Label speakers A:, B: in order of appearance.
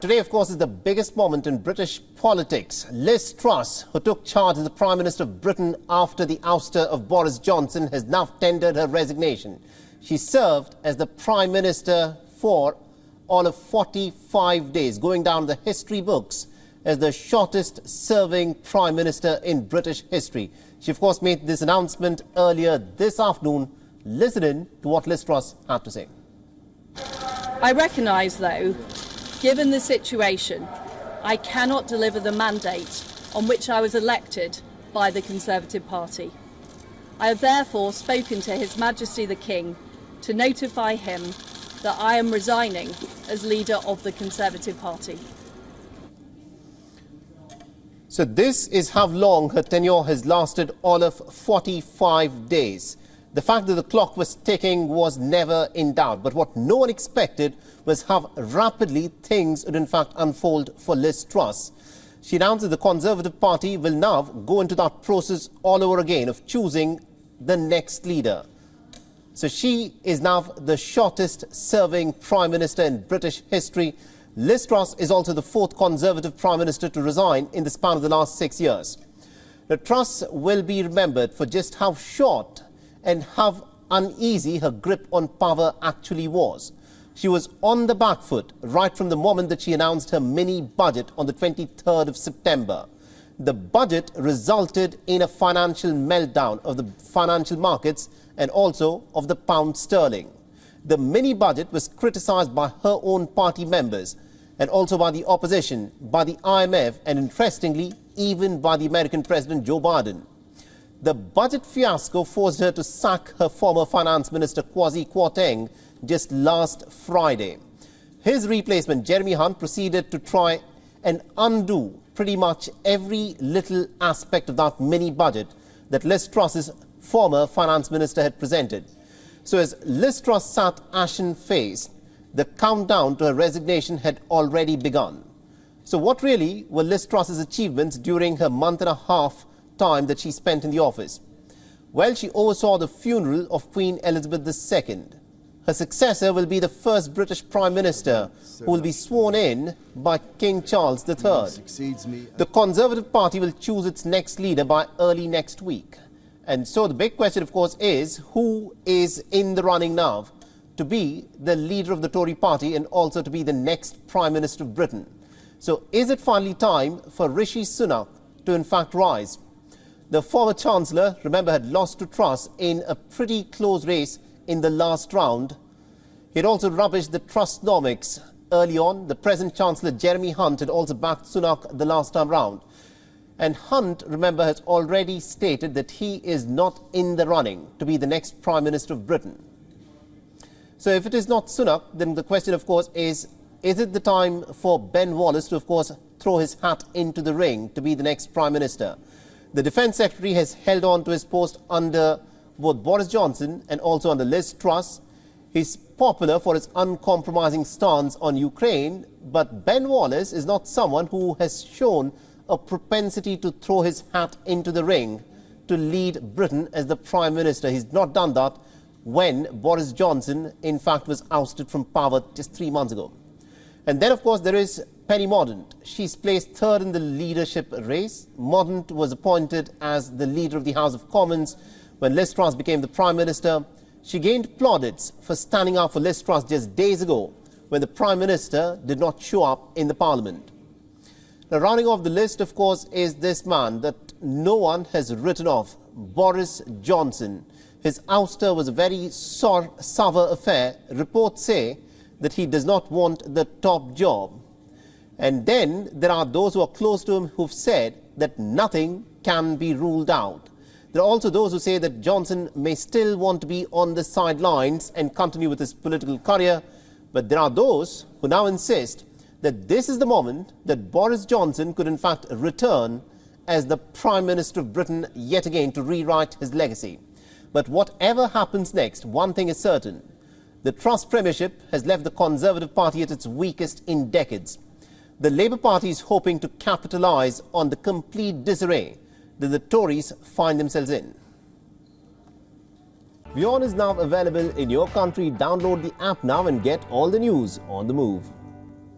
A: Today, of course, is the biggest moment in British politics. Liz Truss, who took charge as the Prime Minister of Britain after the ouster of Boris Johnson, has now tendered her resignation. She served as the Prime Minister for all of 45 days, going down the history books as the shortest serving Prime Minister in British history. She, of course, made this announcement earlier this afternoon. Listen in to what Liz Truss had to say.
B: I recognise, though, given the situation, I cannot deliver the mandate on which I was elected by the Conservative Party. I have therefore spoken to His Majesty the King to notify him that I am resigning as leader of the Conservative Party.
A: So this is how long her tenure has lasted, all of 45 days. The fact that the clock was ticking was never in doubt. But what no one expected was how rapidly things would in fact unfold for Liz Truss. She announced that the Conservative Party will now go into that process all over again of choosing the next leader. So she is now the shortest serving Prime Minister in British history. Liz Truss is also the fourth Conservative Prime Minister to resign in the span of the last 6 years. The Truss will be remembered for just how short and how uneasy her grip on power actually was. She was on the back foot right from the moment that she announced her mini-budget on the 23rd of September. The budget resulted in a financial meltdown of the financial markets and also of the pound sterling. The mini-budget was criticised by her own party members and also by the opposition, by the IMF and, interestingly, even by the American President Joe Biden. The budget fiasco forced her to sack her former Finance Minister Kwasi Kwarteng just last Friday. His replacement, Jeremy Hunt, proceeded to try and undo pretty much every little aspect of that mini-budget that Liz Truss's former Finance Minister had presented. So as Liz Truss sat ashen-faced, the countdown to her resignation had already begun. So what really were Liz Truss's achievements during her month and a half time that she spent in the office? Well, she oversaw the funeral of Queen Elizabeth II. Her successor will be the first British Prime Minister who will be sworn in by King Charles III. The Conservative Party will choose its next leader by early next week. And so the big question, of course, is who is in the running now to be the leader of the Tory party and also to be the next Prime Minister of Britain? So is it finally time for Rishi Sunak to in fact rise? The former Chancellor, remember, had lost to Truss in a pretty close race in the last round. He had also rubbished the Trussnomics early on. The present Chancellor, Jeremy Hunt, had also backed Sunak the last time round. And Hunt, remember, has already stated that he is not in the running to be the next Prime Minister of Britain. So if it is not Sunak, then the question, of course, is it the time for Ben Wallace to, of course, throw his hat into the ring to be the next Prime Minister? The Defence Secretary has held on to his post under both Boris Johnson and also under Liz Truss. He's popular for his uncompromising stance on Ukraine, but Ben Wallace is not someone who has shown a propensity to throw his hat into the ring to lead Britain as the Prime Minister. He's not done that when Boris Johnson, in fact, was ousted from power just 3 months ago. And then, of course, there is Penny Mordaunt. She's placed third in the leadership race. Mordaunt was appointed as the leader of the House of Commons when Liz Truss became the Prime Minister. She gained plaudits for standing up for Liz Truss just days ago when the Prime Minister did not show up in the Parliament. Now, rounding off the list, of course, is this man that no one has written off, Boris Johnson. His ouster was a very sour affair. Reports say that he does not want the top job. And then there are those who are close to him who've said that nothing can be ruled out. There are also those who say that Johnson may still want to be on the sidelines and continue with his political career. But there are those who now insist that this is the moment that Boris Johnson could in fact return as the Prime Minister of Britain yet again to rewrite his legacy. But whatever happens next, one thing is certain. The Truss premiership has left the Conservative Party at its weakest in decades. The Labour Party is hoping to capitalise on the complete disarray that the Tories find themselves in. WION is now available in your country. Download the app now and get all the news on the move.